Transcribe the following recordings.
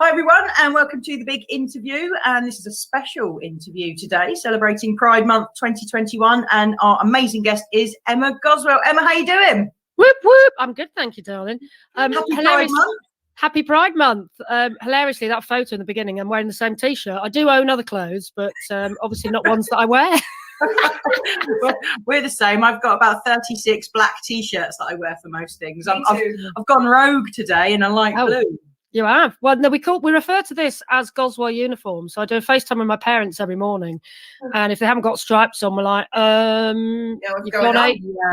Hi everyone, and welcome to the big interview. And this is a special interview today, celebrating Pride Month 2021. And our amazing guest is Emma Goswell. Emma, how you doing? Whoop whoop! I'm good, thank you, darling. Happy Pride Month. Happy Pride Month. Hilariously, that photo in the beginning, I'm wearing the same T-shirt. I do own other clothes, but obviously not ones that I wear. Well, we're the same. I've got about 36 black T-shirts that I wear for most things. I've gone rogue today in a light blue. You have? Well, no, we refer to this as Goswell uniform. So I do a FaceTime with my parents every morning. And if they haven't got stripes on, we're like, you've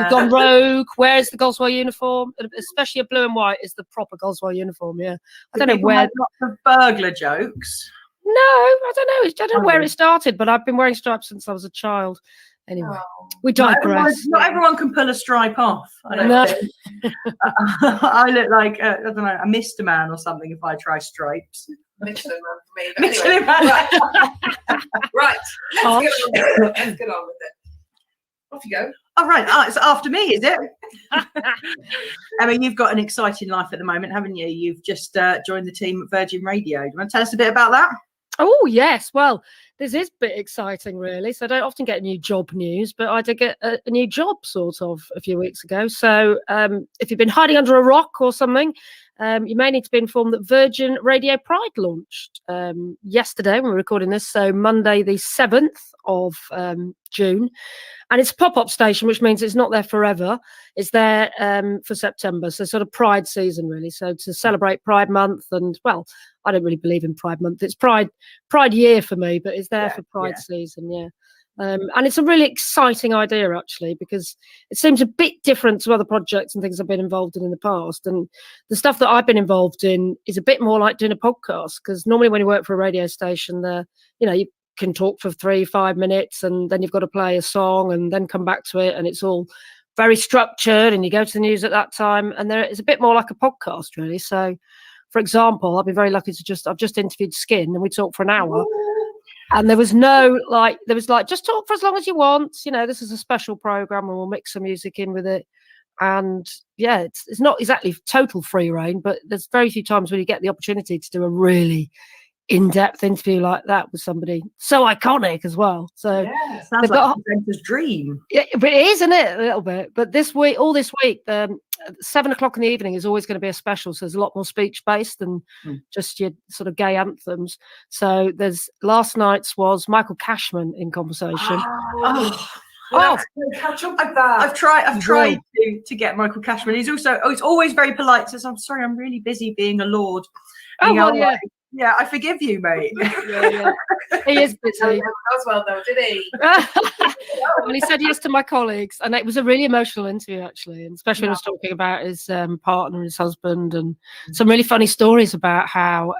gone rogue. Where's the Goswell uniform? Especially a blue and white is the proper Goswell uniform, yeah. I don't know where. Lots of burglar jokes. No, I don't know. I don't know where it started, but I've been wearing stripes since I was a child. Anyway, we digress. Not everyone can pull a stripe off. I don't think. I look like I don't know, a Mr. Man or something if I try stripes. Michelin Man for me. Michelin Man. Right. Let's get on with it. Off you go. All right. It's after me, is it? Emma, you've got an exciting life at the moment, haven't you? You've just joined the team at Virgin Radio. Do you want to tell us a bit about that? Oh, yes. Well, this is a bit exciting, really. So I don't often get new job news, but I did get a new job sort of a few weeks ago. So if you've been hiding under a rock or something, you may need to be informed that Virgin Radio Pride launched yesterday when we're recording this. So Monday, the 7th of June. And it's a pop-up station, which means it's not there forever. It's there for September. So sort of Pride season, really. So to celebrate Pride Month and, well, I don't really believe in Pride Month. It's Pride year for me, but it's there for Pride season, yeah. And it's a really exciting idea, actually, because it seems a bit different to other projects and things I've been involved in the past. And the stuff that I've been involved in is a bit more like doing a podcast, because normally when you work for a radio station, you can talk for 3-5 minutes and then you've got to play a song and then come back to it. And it's all very structured and you go to the news at that time. And there is a bit more like a podcast, really. So, for example, I've been very lucky I've just interviewed Skin and we talked for an hour. And there was just talk for as long as you want. You know, this is a special program and we'll mix some music in with it. And yeah, it's not exactly total free reign, but there's very few times when you get the opportunity to do a really in-depth interview like that with somebody so iconic as well. So sounds like a presenter's dream. Yeah, but it is, isn't it? A little bit. But this week, 7 o'clock in the evening is always going to be a special. So there's a lot more speech based than just your sort of gay anthems. So last night's was Michael Cashman in conversation. Catch up with that. I've tried to get Michael Cashman. He's always very polite. Says, "I'm sorry, I'm really busy being a lord." Yeah, I forgive you, mate. Yeah. He is busy. Goswell, though, did he? Well, he said yes to my colleagues, and it was a really emotional interview, actually, and especially when I was talking about his partner and his husband, and some really funny stories about how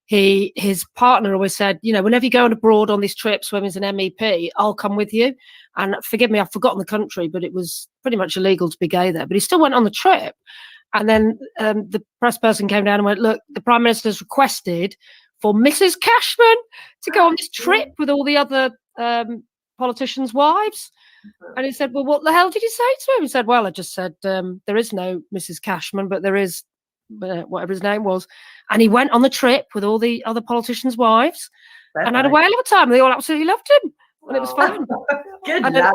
his partner always said, you know, whenever you go abroad on these trips, when he's an MEP, I'll come with you. And forgive me, I've forgotten the country, but it was pretty much illegal to be gay there. But he still went on the trip. And then the press person came down and went, look, the Prime Minister's requested for Mrs. Cashman to go on this trip with all the other politicians' wives. And he said, well, what the hell did you say to him? He said, well, I just said there is no Mrs. Cashman, but there is whatever his name was. And he went on the trip with all the other politicians' wives and had a whale of a time. They all absolutely loved him. And it was fun. Good lad.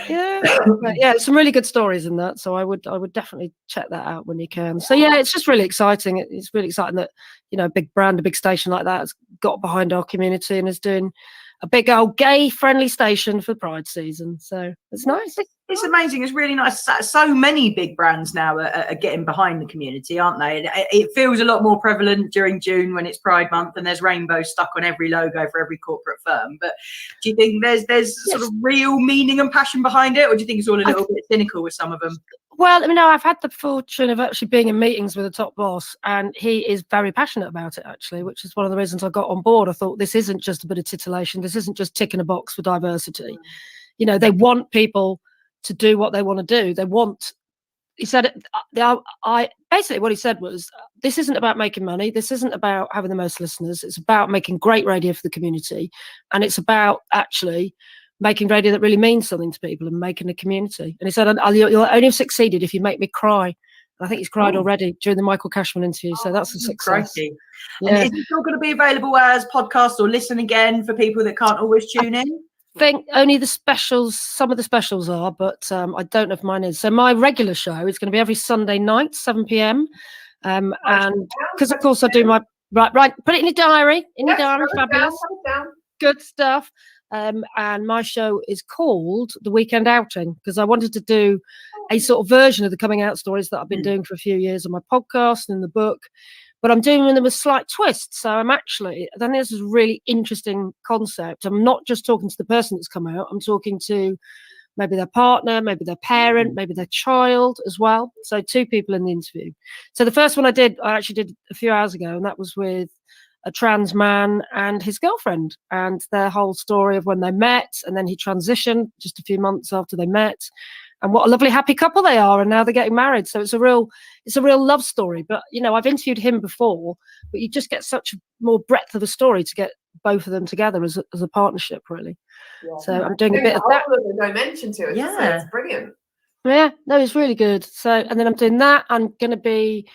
Yeah, some really good stories in that. So I would definitely check that out when you can. So yeah, it's just really exciting. It's really exciting that, you know, a big brand, a big station like that has got behind our community and is doing a big old gay friendly station for Pride season. So it's nice. It's amazing. It's really nice. So many big brands now are getting behind the community, aren't they? It feels a lot more prevalent during June when it's Pride Month and there's rainbows stuck on every logo for every corporate firm. But do you think there's sort of real meaning and passion behind it, or do you think it's all a little bit cynical with some of them? Well, I mean, I've had the fortune of actually being in meetings with the top boss, and he is very passionate about it, actually, which is one of the reasons I got on board. I thought this isn't just a bit of titillation. This isn't just ticking a box for diversity. You know, they want people to do what they want to do. He said, basically what he said was, this isn't about making money. This isn't about having the most listeners. It's about making great radio for the community. And it's about actually making radio that really means something to people and making a community. And he said, you'll only have succeeded if you make me cry. I think he's cried already during the Michael Cashman interview. So that's a success. Crikey. Yeah. And is it still going to be available as podcast or listen again for people that can't always tune in? I think only the specials, some of the specials are, but I don't know if mine is. So my regular show is going to be every Sunday night, 7 p.m. And because, of course, I do my... Right, put it in your diary. Fabulous. Good stuff. And my show is called The Weekend Outing, because I wanted to do a sort of version of the coming out stories that I've been doing for a few years on my podcast and the book, but I'm doing them with slight twists. So I think this is a really interesting concept. I'm not just talking to the person that's come out, I'm talking to maybe their partner, maybe their parent, maybe their child as well. So 2 people in the interview. So the first one I actually did a few hours ago, and that was with a trans man and his girlfriend, and their whole story of when they met, and then he transitioned just a few months after they met, and what a lovely happy couple they are, and now they're getting married. So it's a real love story. But I've interviewed him before, but you just get such more breadth of a story to get both of them together as a partnership, really. Yeah. So I'm doing a bit of that dimension to it. Yeah, it's brilliant. Yeah, no, it's really good. So, and then I'm doing that. I'm going to be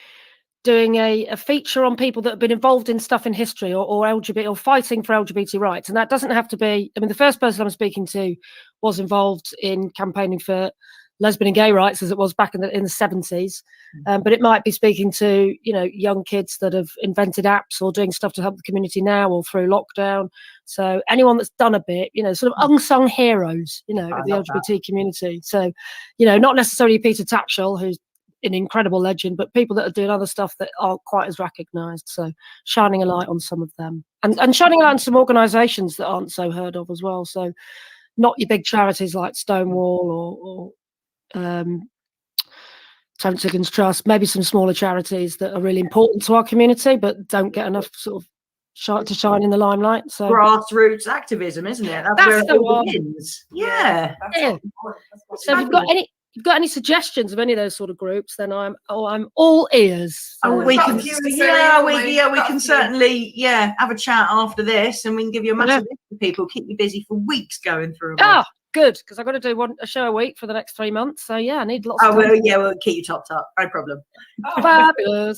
doing a feature on people that have been involved in stuff in history or LGBT or fighting for LGBT rights. And that doesn't have to be, the first person I'm speaking to was involved in campaigning for lesbian and gay rights as it was back in the 70s. But it might be speaking to, young kids that have invented apps or doing stuff to help the community now or through lockdown. So anyone that's done a bit, sort of unsung heroes, of the LGBT community. So, not necessarily Peter Tatchell, who's an incredible legend, but people that are doing other stuff that aren't quite as recognised. So shining a light on some of them, and shining a light on some organisations that aren't so heard of as well. So not your big charities like Stonewall or Terence Higgins Trust, maybe some smaller charities that are really important to our community but don't get enough sort of to shine in the limelight. So grassroots activism, isn't it? That's where it all begins. Yeah. So if you've got any suggestions of any of those sort of groups, then I'm all ears. So we can certainly have a chat after this, and we can give you a massive list of people. Keep you busy for weeks going through them. Good, because I've got to do a show a week for the next 3 months. So I need lots of time. We'll keep you topped up. No problem. Fabulous.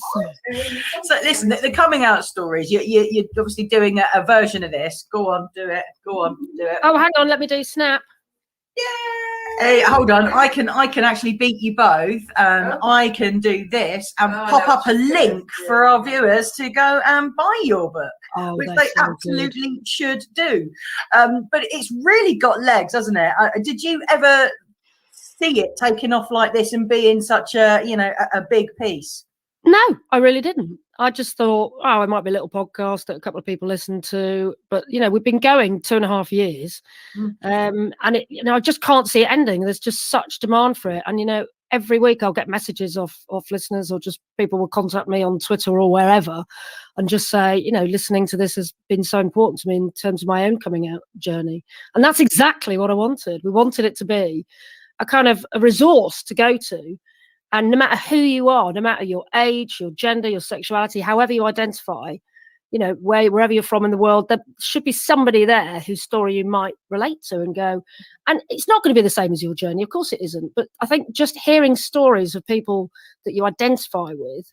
So listen, the coming out stories, you're obviously doing a version of this. Go on, do it. Oh, hang on, let me do Snap. Hey, hold on. I can actually beat you both. I can do this and pop up a link for our viewers to go and buy your book, which they absolutely should do. But it's really got legs, hasn't it? Did you ever see it taking off like this and being such a big piece? No, I really didn't. I just thought, it might be a little podcast that a couple of people listen to, but we've been going 2.5 years, and it, I just can't see it ending. There's just such demand for it, and every week I'll get messages off listeners, or just people will contact me on Twitter or wherever, and just say, listening to this has been so important to me in terms of my own coming out journey, and that's exactly what I wanted. We wanted it to be a kind of a resource to go to. And no matter who you are, no matter your age, your gender, your sexuality, however you identify, wherever you're from in the world, there should be somebody there whose story you might relate to and go, and it's not going to be the same as your journey. Of course it isn't. But I think just hearing stories of people that you identify with,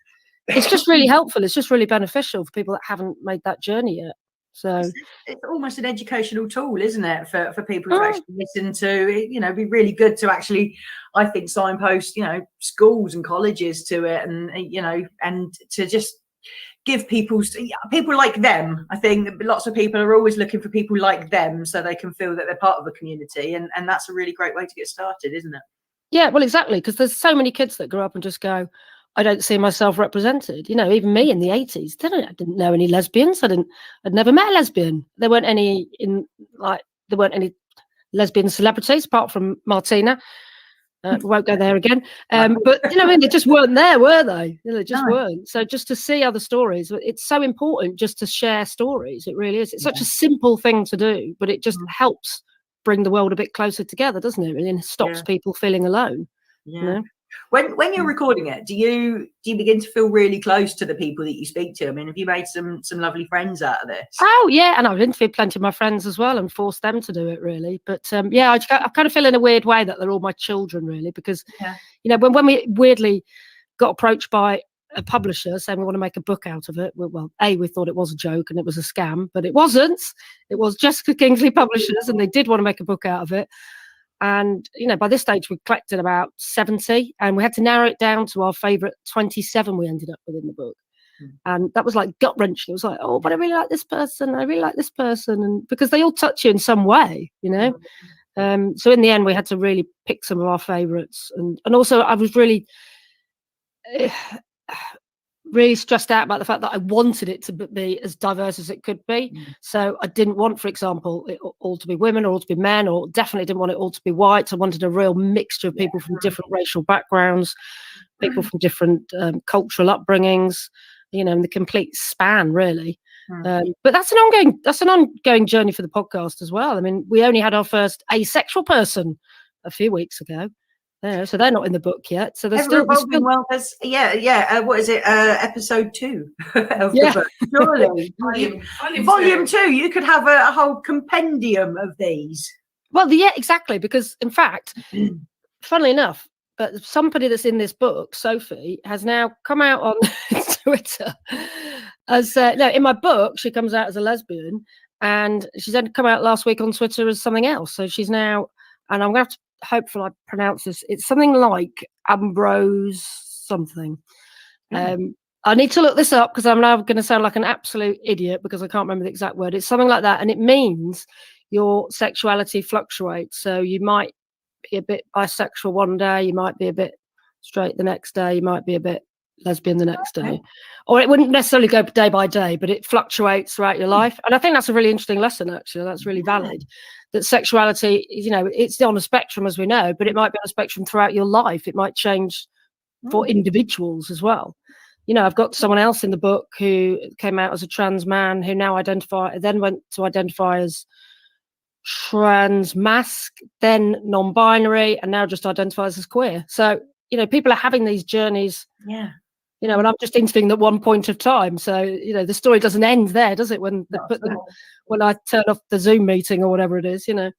it's just really helpful. It's just really beneficial for people that haven't made that journey yet. So it's almost an educational tool, isn't it, for people to actually listen to? It'd be really good to actually, I think, signpost, schools and colleges to it, and to just give people like them. I think lots of people are always looking for people like them so they can feel that they're part of a community, and that's a really great way to get started, isn't it? Yeah, well, exactly, because there's so many kids that grow up and just go, I don't see myself represented. Even me in the 80s, I didn't know any lesbians. I'd never met a lesbian. There weren't any lesbian celebrities apart from Martina. We won't go there again. But they just weren't there, were they? They just weren't. So just to see other stories, it's so important just to share stories. It really is. It's such a simple thing to do, but it just helps bring the world a bit closer together, doesn't it? And stops people feeling alone. Yeah. When you're recording it, do you begin to feel really close to the people that you speak to? I mean, have you made some lovely friends out of this? Oh yeah, and I've interviewed plenty of my friends as well and forced them to do it, really. But I kind of feel in a weird way that they're all my children, really, because when we weirdly got approached by a publisher saying we want to make a book out of it. Well, we thought it was a joke and it was a scam, but it wasn't. It was Jessica Kingsley Publishers, and they did want to make a book out of it. And, by this stage, we collected about 70, and we had to narrow it down to our favourite 27 we ended up with in the book. And that was like gut wrenching. It was like, oh, but I really like this person. I really like this person. And because they all touch you in some way, So in the end, we had to really pick some of our favourites. And also I was really stressed out about the fact that I wanted it to be as diverse as it could be. So I didn't want, for example, it all to be women or all to be men, or definitely didn't want it all to be white. I wanted a real mixture of people from different racial backgrounds, people from different cultural upbringings, in the complete span, really. But that's an ongoing journey for the podcast as well. I mean, we only had our first asexual person a few weeks ago. So they're not in the book yet. So they're still well. What is it? Episode 2 of the book. Surely, volume 2. You could have a whole compendium of these. Well, yeah, exactly. Because in fact, funnily enough, but somebody that's in this book, Sophie, has now come out on Twitter as in my book she comes out as a lesbian, and she's then come out last week on Twitter as something else. So she's now, and I'm going to have to hopefully I pronounce this. It's something like Ambrose something. I need to look this up because I'm now going to sound like an absolute idiot because I can't remember the exact word. It's something like that, and it means your sexuality fluctuates. So you might be a bit bisexual one day, you might be a bit straight the next day, you might be a bit lesbian the next day, or it wouldn't necessarily go day by day, but it fluctuates throughout your life. And I think that's a really interesting lesson, actually. That's really valid, that sexuality, it's on a spectrum, as we know, but it might be on a spectrum throughout your life. It might change for individuals as well. I've got someone else in the book who came out as a trans man who now then went to identify as trans masc, then non-binary, and now just identifies as queer. So people are having these journeys, and I'm just interviewing at one point of time. So the story doesn't end there, does it, when I turn off the Zoom meeting or whatever it is. It'd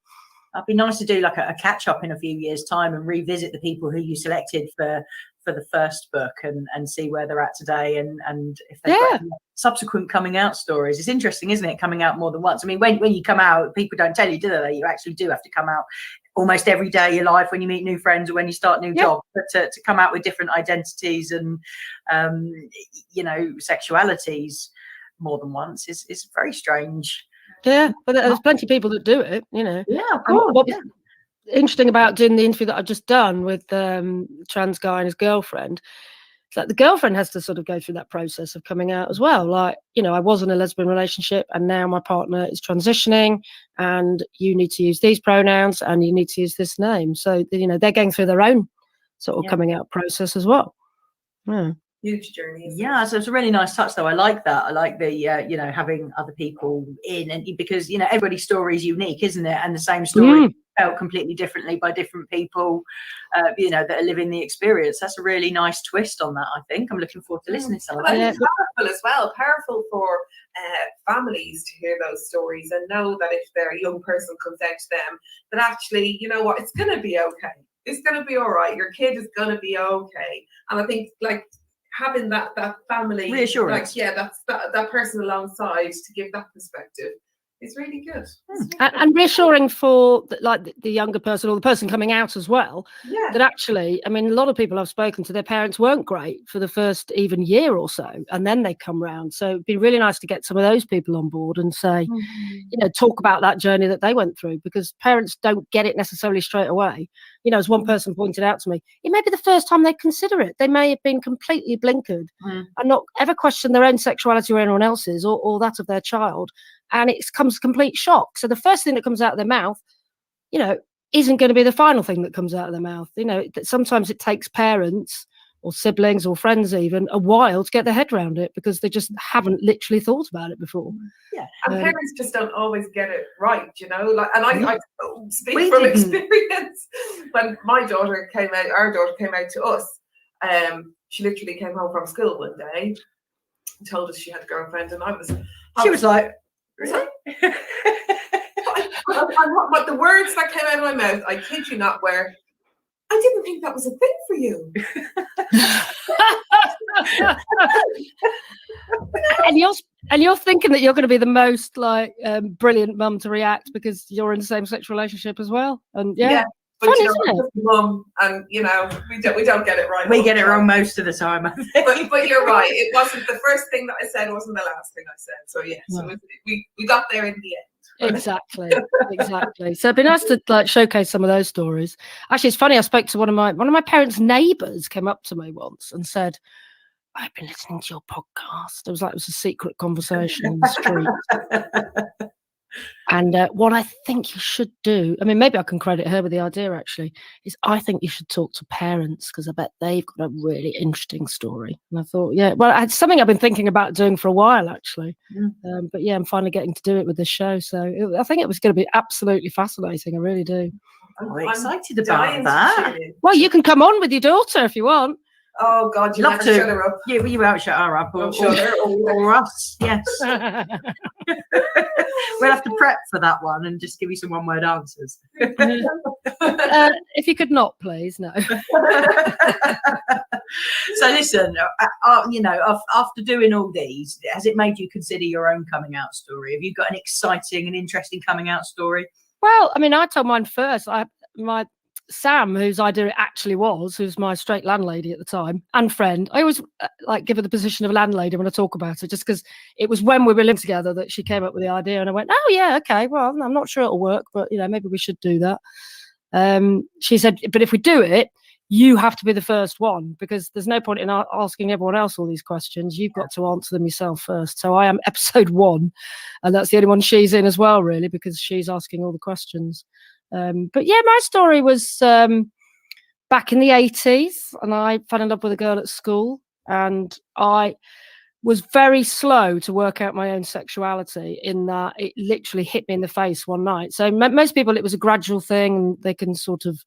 be nice to do like a catch up in a few years' time and revisit the people who you selected for the first book and see where they're at today, and if they've got subsequent coming out stories. It's interesting, isn't it, coming out more than once? I mean, when you come out, people don't tell you, do they? You actually do have to come out almost every day of your life when you meet new friends or when you start new jobs, but to come out with different identities and sexualities more than once is very strange. But there's plenty of people that do it, Yeah, of course. Interesting about doing the interview that I've just done with trans guy and his girlfriend, it's like the girlfriend has to sort of go through that process of coming out as well. Like, I was in a lesbian relationship and now my partner is transitioning, and you need to use these pronouns and you need to use this name. So, they're going through their own sort of coming out process as well. Huge journey. Yeah, so it's a really nice touch, though. I like that. I like the having other people in, and because everybody's story is unique, isn't it? And the same story felt completely differently by different people, that are living the experience. That's a really nice twist on that. I think I'm looking forward to listening to some of that. It's powerful as well. Powerful for families to hear those stories and know that if their young person comes out to them, that actually, it's going to be okay. It's going to be all right. Your kid is going to be okay. And I think having that family reassurance, that's that person alongside to give that perspective is really good. And reassuring for the younger person or the person coming out as well. That actually, I mean, a lot of people I've spoken to, their parents weren't great for the first even year or so, and then they come round. So it'd be really nice to get some of those people on board and say, talk about that journey that they went through, because parents don't get it necessarily straight away. As one person pointed out to me, it may be the first time they consider it. They may have been completely blinkered and not ever questioned their own sexuality or anyone else's or that of their child. And it comes complete shock. So the first thing that comes out of their mouth, isn't going to be the final thing that comes out of their mouth. Sometimes it takes parents or siblings or friends even a while to get their head around it, because they just haven't literally thought about it before. And parents just don't always get it right, and I speak from experience. When my daughter came out, our daughter came out to us, she literally came home from school one day and told us she had a girlfriend, and she was like, really? But the words that came out of my mouth, I kid you not, were, I didn't think that was a thing for you. and you're thinking that you're going to be the most like brilliant mum to react because you're in the same sexual relationship as well. And yeah. But Fun, you know, isn't it? I'm just a mum, and you know, we don't get it right. We get it wrong most of the time, I think. But you're right. It wasn't the first thing that I said. Wasn't the last thing I said. So yeah, so we got there in the end. Exactly. So it'd be nice to like showcase some of those stories. Actually, it's funny. I spoke to one of my parents' neighbours came up to me once and said, "I've been listening to your podcast." It was a secret conversation in the street. And what I think you should do, I mean, maybe I can credit her with the idea actually, is I think you should talk to parents because I bet they've got a really interesting story. And I thought, yeah, well, it's something I've been thinking about doing for a while actually. But yeah, I'm finally getting to do it with this show. So I think it was going to be absolutely fascinating. I really do. I'm excited about that. Well, you can come on with your daughter if you want. Oh God, you love never to shut her up. Yeah, well, you won't shut her up, or us. Yes. We'll have to prep for that one and just give you some one-word answers. If you could not, please, no. So listen, you know, after doing all these, has it made you consider your own coming out story? Have you got an exciting and interesting coming out story? Well, I mean, I told mine first. My Sam, whose idea it actually was, who's my straight landlady at the time and friend, I always give her the position of landlady when I talk about it, just because it was when we were living together that she came up with the idea, and I went, oh yeah, okay, well, I'm not sure it'll work, but you know, maybe we should do that. She said, but if we do it, you have to be the first one, because there's no point in asking everyone else all these questions. You've got to answer them yourself first. So I am episode 1, and that's the only one she's in as well, really, because she's asking all the questions. But yeah, my story was back in the 80s, and I fell in love with a girl at school, and I was very slow to work out my own sexuality, in that it literally hit me in the face one night. So most people, it was a gradual thing, and they can sort of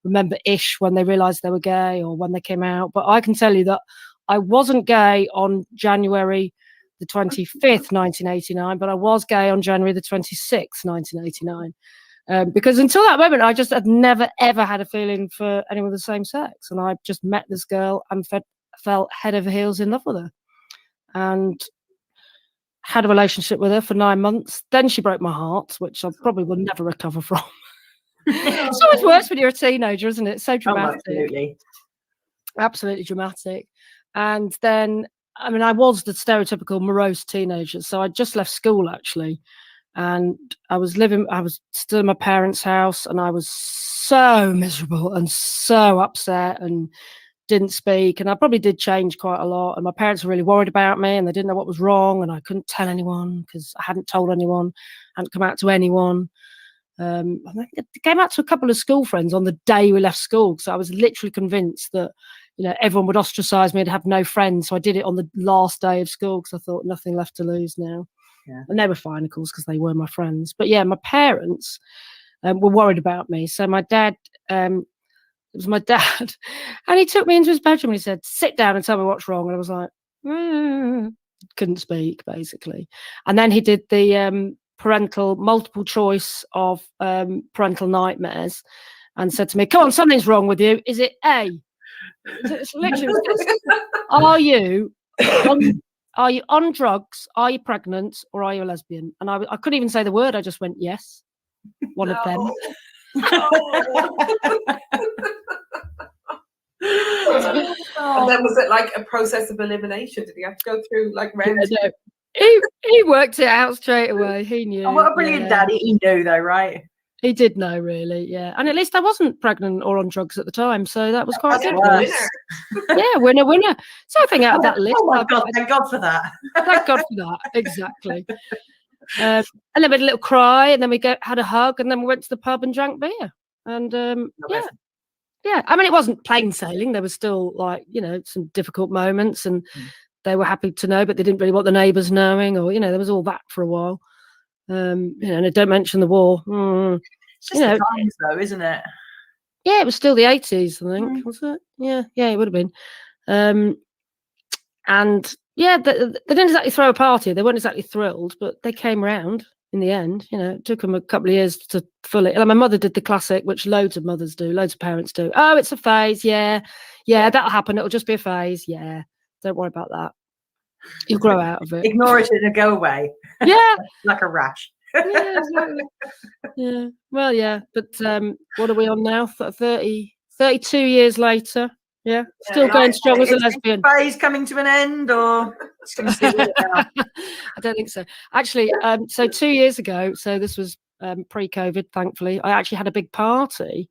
remember-ish when they realised they were gay or when they came out. But I can tell you that I wasn't gay on January the 25th, 1989, but I was gay on January the 26th, 1989. Because until that moment, I just had never, ever had a feeling for anyone of the same sex. And I just met this girl and fell head over heels in love with her. And had a relationship with her for 9 months. Then she broke my heart, which I probably will never recover from. It's always worse when you're a teenager, isn't it? It's so dramatic. Oh, absolutely dramatic. And then, I mean, I was the stereotypical morose teenager. So I just left school, actually. And I was still in my parents' house, and I was so miserable and so upset and didn't speak. And I probably did change quite a lot. And my parents were really worried about me, and they didn't know what was wrong. And I couldn't tell anyone because I hadn't told anyone, hadn't come out to anyone. I came out to a couple of school friends on the day we left school, because I was literally convinced that, you know, everyone would ostracize me and have no friends. So I did it on the last day of school because I thought nothing left to lose now. Yeah. And they were fine, of course, because they were my friends. But yeah, my parents were worried about me. So my dad, it was my dad, and he took me into his bedroom and he said, sit down and tell me what's wrong. And I was like, couldn't speak, basically. And then he did the parental multiple choice of parental nightmares and said to me, come on, something's wrong with you. Is it A? It's literally, are you on drugs? Are you pregnant? Or are you a lesbian? And I couldn't even say the word. I just went, yes. One of them. And then was it like a process of elimination? Did he have to go through like rounds? Yeah, no. He worked it out straight away. He knew. Oh, what a brilliant daddy. He knew though, right? He did know, really, yeah. And at least I wasn't pregnant or on drugs at the time, so that was quite good. Yeah, winner. Something out of that list. Oh my God, thank God for that. Thank God for that, exactly. And then we had a little cry, and then we had a hug, and then we went to the pub and drank beer. And yeah. I mean, it wasn't plain sailing. There was still, like, you know, some difficult moments, and they were happy to know, but they didn't really want the neighbours knowing, or, you know, there was all that for a while. You know, and don't mention the war. It's just the times, though, isn't it? Yeah, it was still the 80s, I think. Was it? Yeah, it would have been. And yeah, they didn't exactly throw a party. They weren't exactly thrilled, but they came round in the end. You know, it took them a couple of years to fully. Like, my mother did the classic, which loads of mothers do, loads of parents do. Oh, it's a phase. Yeah, that'll happen. It'll just be a phase. Yeah, don't worry about that. You'll grow out of it. Ignore it and it'll go away. Yeah. Like a rash. Yeah, exactly. Yeah. Well, yeah. But what are we on now? 32 years later. Yeah. Still going strong as a lesbian. Phase coming to an end, or it's going to see it now? I don't think so. Actually, so 2 years ago, so this was pre-COVID, thankfully, I actually had a big party.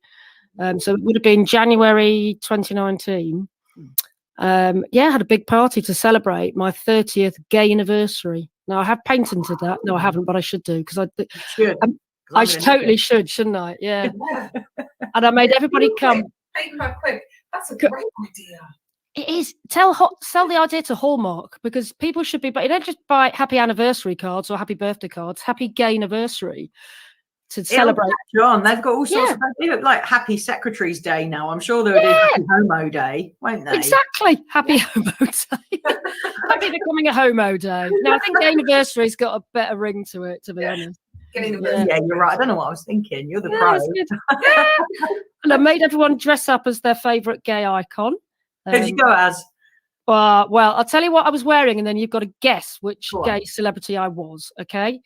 So it would have been January 2019. I had a big party to celebrate my 30th gay anniversary. Now, I have patented that. No, I haven't, but I should do, because I totally should, shouldn't I? Yeah. And I made everybody come. Quick. That's a great idea. It is. Sell the idea to Hallmark, because people should be, but you don't just buy happy anniversary cards or happy birthday cards, happy gay anniversary to celebrate. John, they've got all sorts of, they look like Happy Secretary's Day now. I'm sure they'll do Happy Homo Day, won't they? Exactly. Happy Homo Day. Happy becoming a homo day. Now, I think the anniversary's got a better ring to it, to be honest. Yeah, you're right. I don't know what I was thinking. You're the pro. And I made everyone dress up as their favourite gay icon. Who did you go as? Well, I'll tell you what I was wearing, and then you've got to guess which gay celebrity I was, okay?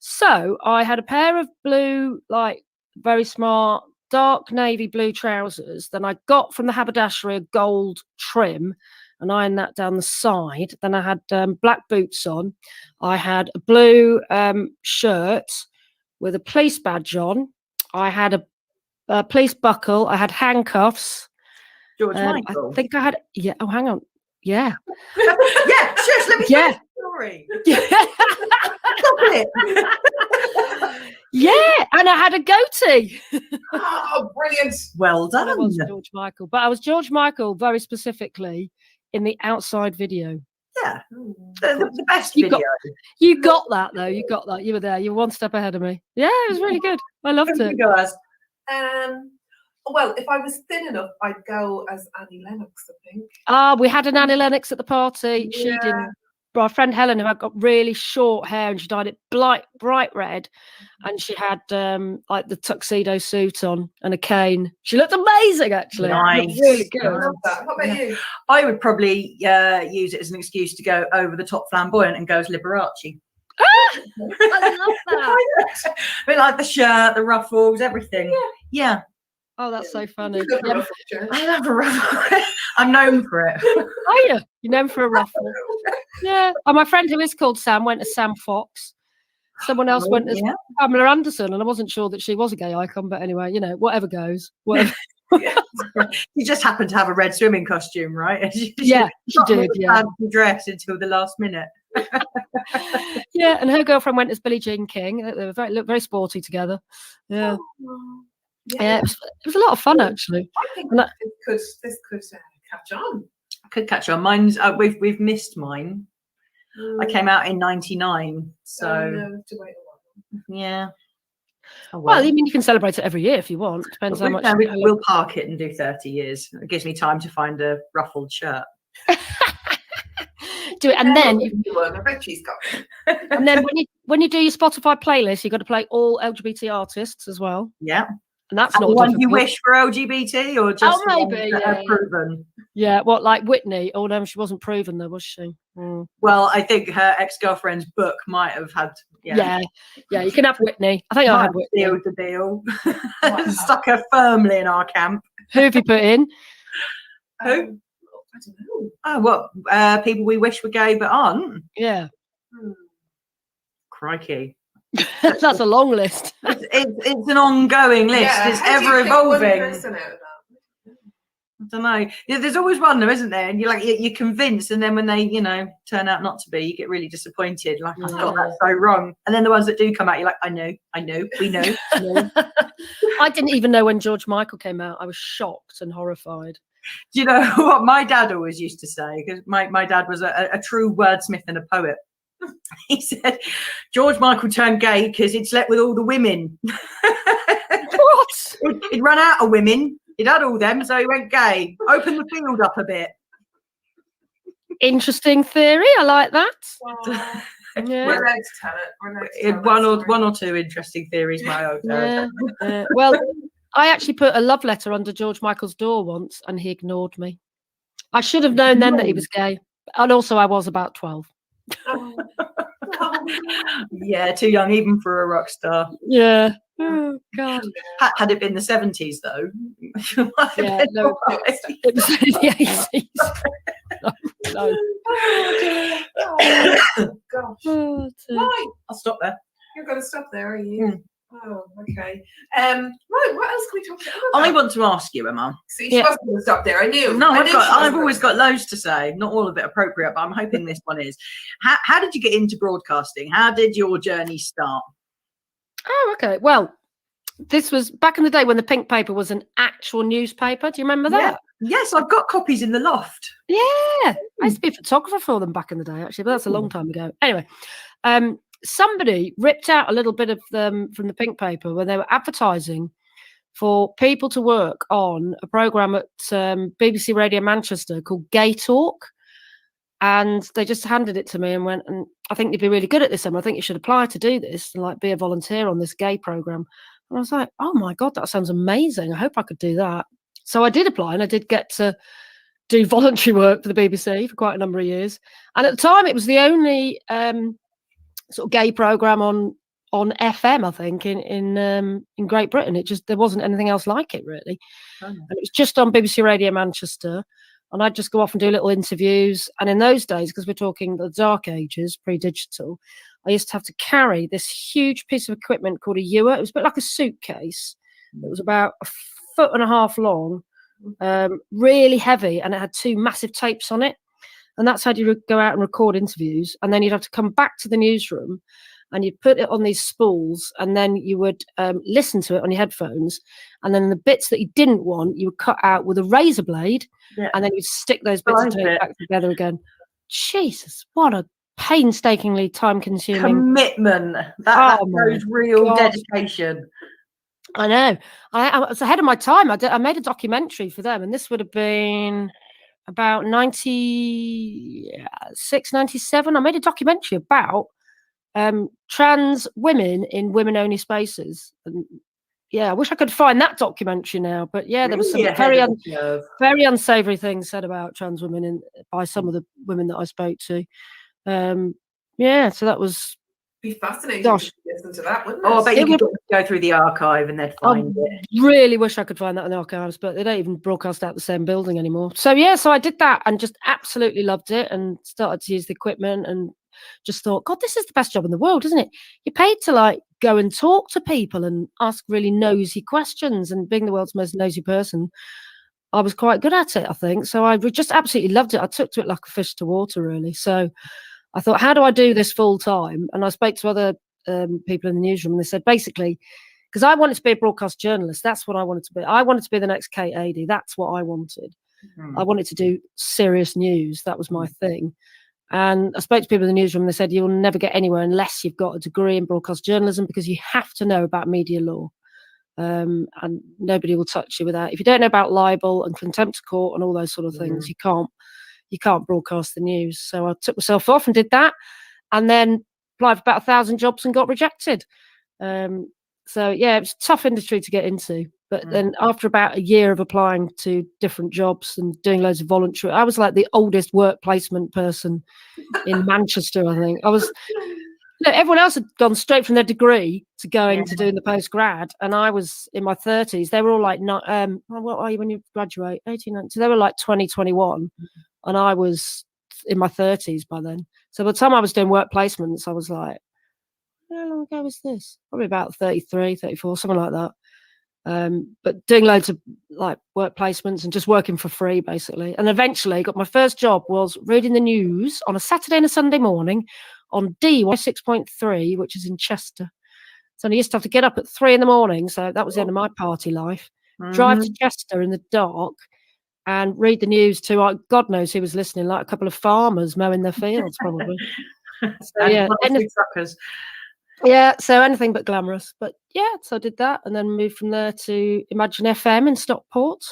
So I had a pair of blue, like, very smart, dark navy blue trousers. Then I got from the haberdashery a gold trim and ironed that down the side. Then I had black boots on. I had a blue shirt with a police badge on. I had a police buckle. I had handcuffs. George Michael. I think I had. Yeah. Oh, hang on. Yeah. Yeah. Shush. Let me tell the story. Stop it. Yeah, and I had a goatee. Oh, brilliant! Well done. I was George Michael, but I was George Michael very specifically in the outside video. Yeah, the best video. You got that though. You got that. You were there. You were one step ahead of me. Yeah, it was really good. I loved it. You guys. Well, if I was thin enough, I'd go as Annie Lennox, I think. We had an Annie Lennox at the party. She didn't. Our friend Helen, who had got really short hair, and she dyed it bright red, and she had like the tuxedo suit on and a cane. She looked amazing, actually. Nice, really good. I love that. What about you? I would probably use it as an excuse to go over the top flamboyant and go as Liberace. I love that. A bit like the shirt, the ruffles, everything. Yeah. Oh, that's so funny. I love a ruffle. I'm known for it. Are you? You're known for a ruffle. Yeah. And my friend who is called Sam went as Sam Fox. Someone else went as Pamela Anderson, and I wasn't sure that she was a gay icon, but anyway, whatever goes. Whatever. You just happened to have a red swimming costume, right? She did. Yeah. Dress until the last minute. Yeah, and her girlfriend went as Billie Jean King. They were looked very sporty together. Yeah. Yeah, it was a lot of fun, actually. I think this could catch on. Could catch on. Mine's we've missed mine. I came out in '99, so yeah. Oh, well, I mean, you can celebrate it every year if you want. Depends how much. We'll park it and do 30 years. It gives me time to find a ruffled shirt. Do it, and then I bet she's got it. And then when you do your Spotify playlist, you've got to play all LGBT artists as well. Yeah. And that's not the one you wish for LGBT, or just maybe proven. Yeah, what, like Whitney? Oh no, she wasn't proven though, was she? Well, I think her ex-girlfriend's book might have had. Yeah. You can have Whitney. I think I had Whitney. Sealed the deal. Stuck her firmly in our camp. Who have you put in? Who? I don't know. Oh, what? People we wish were gay but aren't. Yeah. Crikey. That's a long list. It's an ongoing list. It's ever evolving. I don't know. Yeah, there's always one though, isn't there? And you're convinced, and then when they turn out not to be, you get really disappointed. Like, I got that so wrong. And then the ones that do come out, you're like, I know, we know. I didn't even know when George Michael came out. I was shocked and horrified. Do you know what my dad always used to say? Because my dad was a true wordsmith and a poet. He said George Michael turned gay because he'd slept with all the women. What? He'd run out of women. He'd had all them, so he went gay. Open the field up a bit. Interesting theory. I like that. Yeah. We're allowed to tell it. One or two interesting theories, my old dad. Well, I actually put a love letter under George Michael's door once, and he ignored me. I should have known then that he was gay. And also, I was about 12. Oh, oh. Yeah, too young even for a rock star. Yeah. Oh God. Had it been the 70s though, you might have Yeah, been no, all right. it was in the 80s. No. Oh, dear. Oh, gosh. Oh, dear. Right. I'll stop there. You're going to stop there, are you? Mm. Oh, okay. Right, what else can we talk about? I want to ask you, Emma. See, she wasn't going to stop there. I knew. No, I knew I've always got loads to say. Not all of it appropriate, but I'm hoping this one is. How did you get into broadcasting? How did your journey start? Oh, okay. Well, this was back in the day when the pink paper was an actual newspaper. Do you remember that? Yes, I've got copies in the loft. Yeah. I used to be a photographer for them back in the day, actually, but that's a long time ago. Anyway, somebody ripped out a little bit of them from the pink paper when they were advertising for people to work on a programme at BBC Radio Manchester called Gay Talk. And they just handed it to me and went, and I think you'd be really good at this, Emma. I think you should apply to do this and like be a volunteer on this gay programme. And I was like, oh my God, that sounds amazing. I hope I could do that. So I did apply and I did get to do voluntary work for the BBC for quite a number of years. And at the time, it was the only sort of gay programme on FM, I think, in Great Britain. There wasn't anything else like it, really. And it was just on BBC Radio Manchester. And I'd just go off and do little interviews. And in those days, because we're talking the dark ages, pre-digital, I used to have to carry this huge piece of equipment called a ewer. It was a bit like a suitcase. It was about 1.5 foot long, really heavy, and it had 2 massive tapes on it. And that's how you would go out and record interviews. And then you'd have to come back to the newsroom and you'd put it on these spools, and then you would listen to it on your headphones. And then the bits that you didn't want, you would cut out with a razor blade, and then you'd stick those bits of tape back together again. Jesus, what a painstakingly time-consuming commitment. That shows real dedication. I know. I was ahead of my time. I made a documentary for them, and this would have been about 96, 97. I made a documentary about trans women in women-only spaces. And yeah, I wish I could find that documentary now. But yeah, there was some very unsavoury things said about trans women by some of the women that I spoke to. Yeah, so that was. Be fascinating to listen to that, wouldn't it? Oh, I bet you could go through the archive and they'd find it. Really wish I could find that in the archives, but they don't even broadcast out the same building anymore. So yeah, so I did that and just absolutely loved it and started to use the equipment and just thought, God, this is the best job in the world, isn't it? You're paid to like go and talk to people and ask really nosy questions, and being the world's most nosy person, I was quite good at it, I think. So I just absolutely loved it. I took to it like a fish to water, really. So I thought, how do I do this full time? And I spoke to other people in the newsroom, and they said, basically, because I wanted to be a broadcast journalist. That's what I wanted to be. I wanted to be the next Kate Adie. That's what I wanted. I wanted to do serious news. That was my thing. And I spoke to people in the newsroom, and they said, you'll never get anywhere unless you've got a degree in broadcast journalism, because you have to know about media law. And nobody will touch you with that. If you don't know about libel and contempt of court and all those sort of things, you can't broadcast the news. So I took myself off and did that, and then applied for about 1,000 jobs and got rejected. So yeah, it was a tough industry to get into. But then after about a year of applying to different jobs and doing loads of voluntary, I was like the oldest work placement person in Manchester, I think. I was. Everyone else had gone straight from their degree to going to doing the postgrad, and I was in my 30s. They were all like, what are you when you graduate? 18, 19. So they were like 20, 21, and I was in my 30s by then. So by the time I was doing work placements, I was like, how long ago was this? Probably about 33, 34, something like that. But doing loads of like work placements and just working for free, basically. And eventually got my first job was reading the news on a Saturday and a Sunday morning on D6.3, which is in Chester. So I used to have to get up at 3 a.m. So that was the end of my party life. Drive to Chester in the dark and read the news to God knows who was listening, like a couple of farmers mowing their fields, probably. So, yeah, so anything but glamorous. But yeah, so I did that and then moved from there to Imagine FM in Stockport.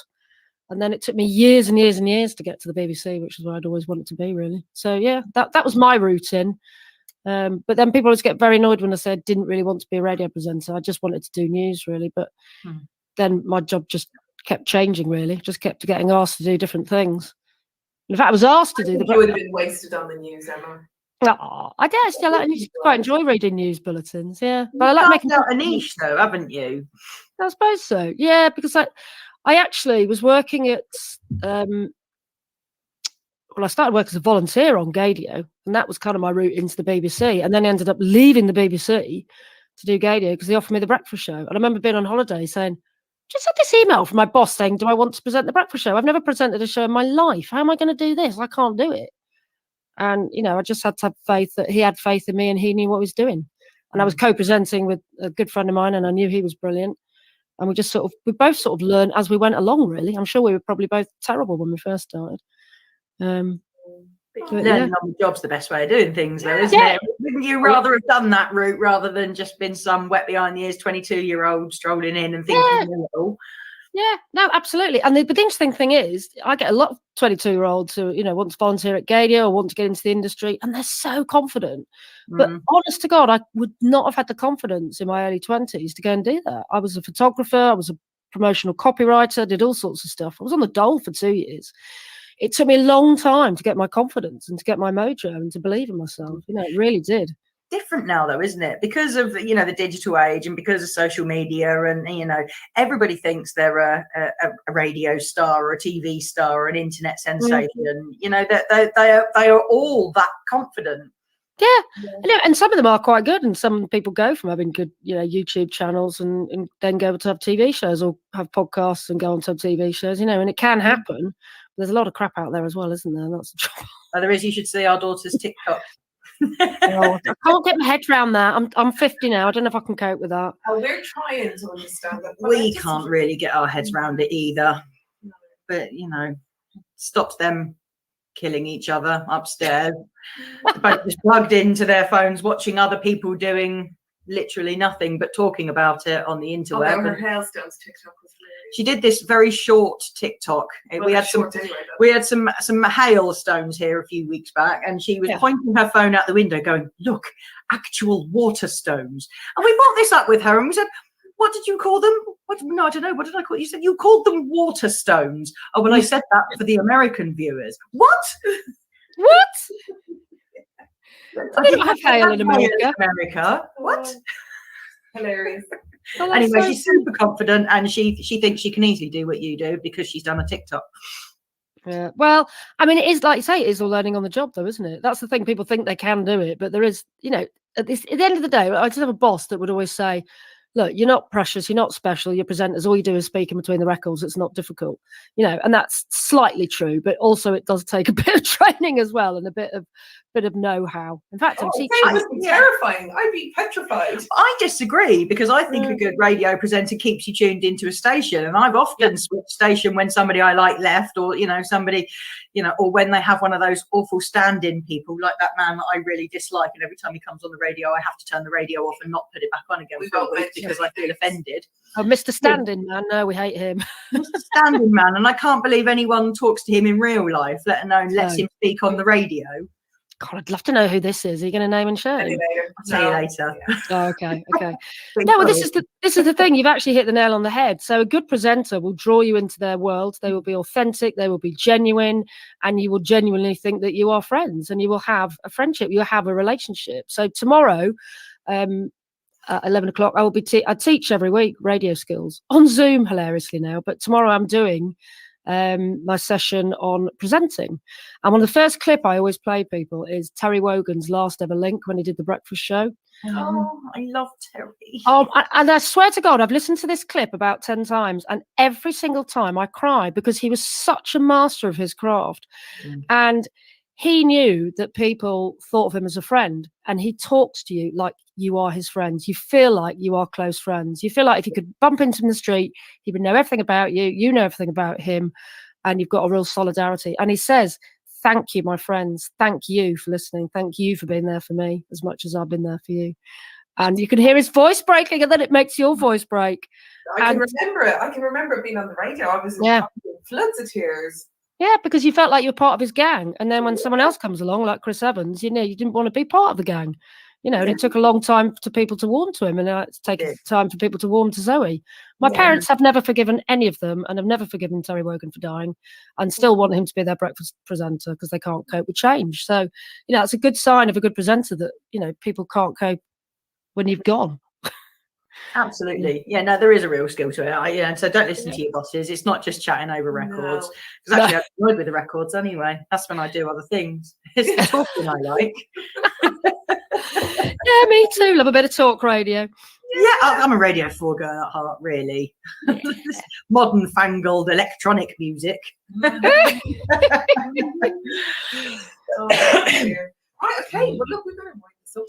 And then it took me years and years and years to get to the BBC, which is where I'd always wanted to be, really. So yeah, that was my route in. But then people always get very annoyed when I said I didn't really want to be a radio presenter. I just wanted to do news, really. But then my job just kept changing, really. Just kept getting asked to do different things. In fact, I was asked to I do the think you would have breakfast. been wasted on the news, Emma. Oh, I did. I quite enjoy reading news bulletins. Yeah, but I like Carved making out a niche, though, haven't you? I suppose so. Yeah, because I actually was working at I started working as a volunteer on Gadio, and that was kind of my route into the BBC. And then I ended up leaving the BBC to do Gadio because they offered me the breakfast show. And I remember being on holiday saying, just had this email from my boss saying, do I want to present the breakfast show? I've never presented a show in my life. How am I going to do this? I can't do it. And, I just had to have faith that he had faith in me and he knew what he was doing. And I was co-presenting with a good friend of mine, and I knew he was brilliant. And we both sort of learned as we went along, really. I'm sure we were probably both terrible when we first started. Learning on the job's the best way of doing things, though, isn't it? Wouldn't you rather have done that route rather than just been some wet behind the ears 22-year-old strolling in and thinking, Yeah, no, absolutely. And but the interesting thing is, I get a lot of 22-year-olds who, want to volunteer at Gadio or want to get into the industry, and they're so confident. But honest to God, I would not have had the confidence in my early 20s to go and do that. I was a photographer, I was a promotional copywriter, did all sorts of stuff. I was on the dole for 2 years. It took me a long time to get my confidence and to get my mojo and to believe in myself. It really did. Different now, though, isn't it? Because of the digital age and because of social media, and everybody thinks they're a radio star or a TV star or an internet sensation. They are all that confident. Yeah. And some of them are quite good, and some people go from having good YouTube channels and then go to have TV shows or have podcasts and go on to have TV shows. And it can happen. There's a lot of crap out there as well, isn't there? That's the trouble. There is. You should see our daughter's TikTok. I can't get my head around that. I'm 50 now. I don't know if I can cope with that. Oh, we're trying to understand that. We can't really get our heads around it either. No. But stops them killing each other upstairs. Both just plugged into their phones, watching other people doing literally nothing but talking about it on the interweb. Her hailstones TikTok was she did this very short TikTok. We had some hailstones here a few weeks back, and she was pointing her phone out the window going, look, actual water stones. And we brought this up with her and we said, what did you call them? No, I don't know. What did I call it? You said you called them water stones. Oh, well, I said that for the American viewers. What? I don't have hail in America. What? Hilarious. Well, anyway, she's super confident, and she thinks she can easily do what you do because she's done a TikTok. Yeah. Well, I mean, it is, like you say, it is all learning on the job, though, isn't it? That's the thing. People think they can do it, but there is, at the end of the day, I just have a boss that would always say, look, you're not precious, you're not special, you're presenters, all you do is speak in between the records, it's not difficult, and that's slightly true, but also it does take a bit of training as well and a bit of know-how. In fact, I'm teaching. It would be terrifying. I'd be petrified. I disagree, because I think a good radio presenter keeps you tuned into a station, and I've often switched station when somebody I like left, or somebody, or when they have one of those awful stand-in people like that man that I really dislike, and every time he comes on the radio I have to turn the radio off and not put it back on again for a week because I feel offended. Oh, Mr. Stand-in man, no, we hate him. Mr. Stand-in man, and I can't believe anyone talks to him in real life, let alone lets him speak on the radio. God, I'd love to know who this is. Are you going to name and shame? I'll tell you later. Oh, okay. No, well, this is the thing. You've actually hit the nail on the head. So a good presenter will draw you into their world. They will be authentic. They will be genuine, and you will genuinely think that you are friends, and you will have a friendship. You will have a relationship. So tomorrow, at 11 o'clock, I teach every week radio skills on Zoom, hilariously now. But tomorrow I'm doing my session on presenting, and one of the first clip I always play people is Terry Wogan's last ever link when he did the breakfast show. Oh, I love Terry. And I swear to God, I've listened to this clip about 10 times, and every single time I cry, because he was such a master of his craft. And he knew that people thought of him as a friend, and he talks to you like you are his friends. You feel like you are close friends. You feel like if you could bump into him in the street, he would know everything about you. You know everything about him, and you've got a real solidarity. And he says, thank you, my friends. Thank you for listening. Thank you for being there for me as much as I've been there for you. And you can hear his voice breaking, and then it makes your voice break. I can remember it. I can remember it being on the radio. I was in floods of tears. Yeah, because you felt like you were part of his gang. And then when someone else comes along, like Chris Evans, you didn't want to be part of the gang. You know, and it took a long time for people to warm to him, and it's taken time for people to warm to Zoe. My parents have never forgiven any of them, and have never forgiven Terry Wogan for dying, and still want him to be their breakfast presenter because they can't cope with change. So, you know, it's a good sign of a good presenter that, you know, people can't cope when you've gone. Absolutely. Yeah, no, there is a real skill to it. So don't listen to your bosses. It's not just chatting over records. Because actually, I'm annoyed with the records anyway. That's when I do other things. It's the talking I like. Yeah, me too. Love a bit of talk radio. Yeah, I'm a Radio 4 girl at heart, really. Modern, fangled, electronic music. Right, okay. Well, look, we're going to wind this up.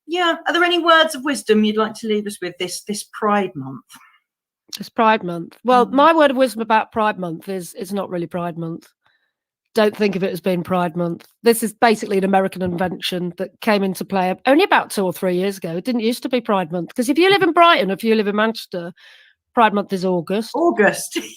Yeah. Are there any words of wisdom you'd like to leave us with this Pride Month? This Pride Month. Well, my word of wisdom about Pride Month is it's not really Pride Month. Don't think of it as being Pride Month. This is basically an American invention that came into play only about 2 or 3 years ago. It didn't used to be Pride Month, because if you live in Brighton, if you live in Manchester, Pride Month is August.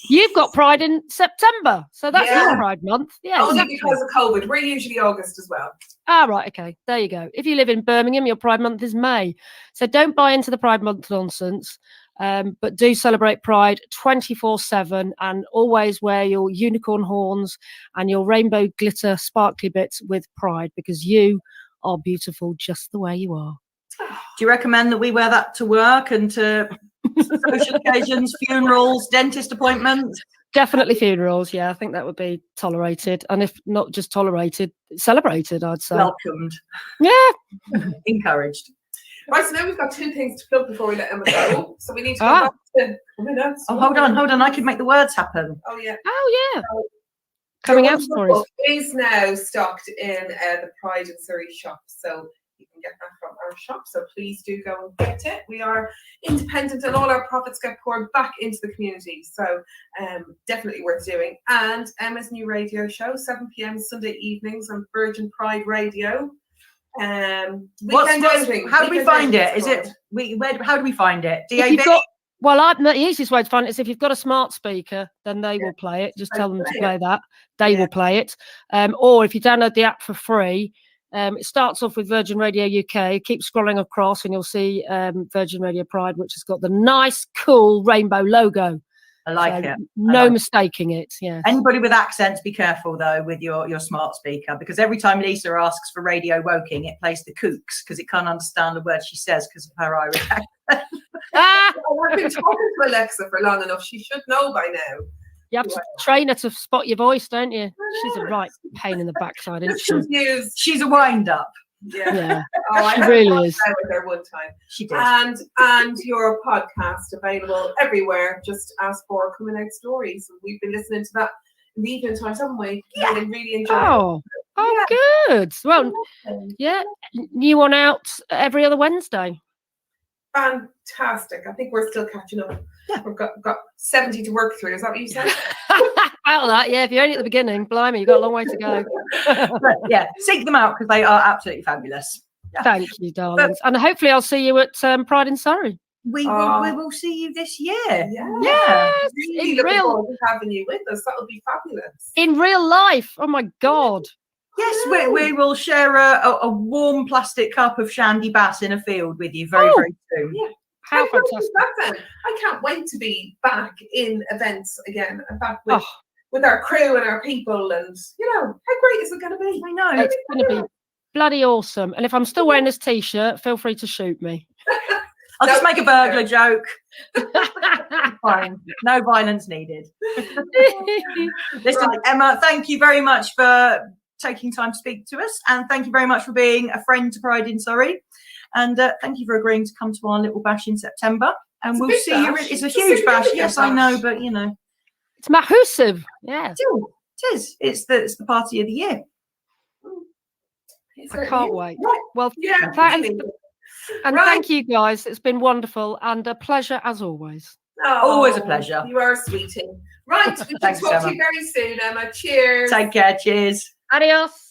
You've got Pride in September, so that's not Pride Month. Yeah, only because of COVID. We're usually August as well. Ah, right, okay, there you go. If you live in Birmingham, your Pride Month is May. So don't buy into the Pride Month nonsense. But do celebrate Pride 24/7, and always wear your unicorn horns and your rainbow glitter sparkly bits with pride, because you are beautiful just the way you are. Do you recommend that we wear that to work and to social occasions, funerals, dentist appointments? Definitely funerals. Yeah, I think that would be tolerated. And if not just tolerated, celebrated, I'd say. Welcomed. Yeah. Encouraged. Right, so now we've got 2 things to plug before we let Emma go. So we need to go back to minutes. Oh, hold on. I could make the words happen. Oh, yeah. Oh, yeah. Coming out stories. Is now stocked in the Pride in Surrey shop. So you can get that from our shop. So please do go and get it. We are independent and all our profits get poured back into the community. So definitely worth doing. And Emma's new radio show, 7 p.m. Sunday evenings on Virgin Pride Radio. How do we find it? Is it how do we find it? DAB? The easiest way to find it is if you've got a smart speaker, then they will play it. Just tell them to play that. They will play it. Or if you download the app for free, it starts off with Virgin Radio UK. Keep scrolling across and you'll see Virgin Radio Pride, which has got the nice, cool rainbow logo. I like it. No mistaking it. Yeah. Anybody with accents, be careful though with your smart speaker, because every time Lisa asks for Radio Woking, it plays the kooks because it can't understand the word she says because of her Irish accent. I've been talking to Alexa for long enough. She should know by now. You have to train her to spot your voice, don't you? She's a right pain in the backside, isn't she? She's a wind up. Yeah. Oh, she really is. I with her one time. She did. And your podcast available everywhere. Just ask for Coming Out Stories. We've been listening to that in the evening times, haven't we? Yeah. Really enjoying it. Oh, good. Well, yeah. New one out every other Wednesday. Fantastic. I think we're still catching up. Yeah. We've got 70 to work through. Is that what you said? About that, yeah. If you're only at the beginning, blimey, you've got a long way to go. But, yeah, seek them out because they are absolutely fabulous. Yeah. Thank you, darlings. And hopefully I'll see you at Pride in Surrey. We will see you this year. Yeah. Yes. Really looking forward to having you with us. That would be fabulous. In real life. Oh my God. Yes, we will share a warm plastic cup of Shandy Bass in a field with you very soon. Yeah. How fantastic. I can't wait to be back in events again and back with our crew and our people, and how great is it going to be? I know. It's going to be bloody awesome. And if I'm still wearing this t-shirt, feel free to shoot me. I'll just make a burglar joke. Fine. No violence needed. Listen, Emma, thank you very much for taking time to speak to us, and thank you very much for being a friend to Pride in Surrey, and thank you for agreeing to come to our little bash in September, and we'll see you. It's a huge bash, yes, I know, but it's massive. Yeah, it is. It's the party of the year. I can't wait. Well, and thank you guys. It's been wonderful and a pleasure as always. Always a pleasure. You are a sweetie. Right, we can talk to you very soon, Emma. Cheers. Take care. Cheers. Adios.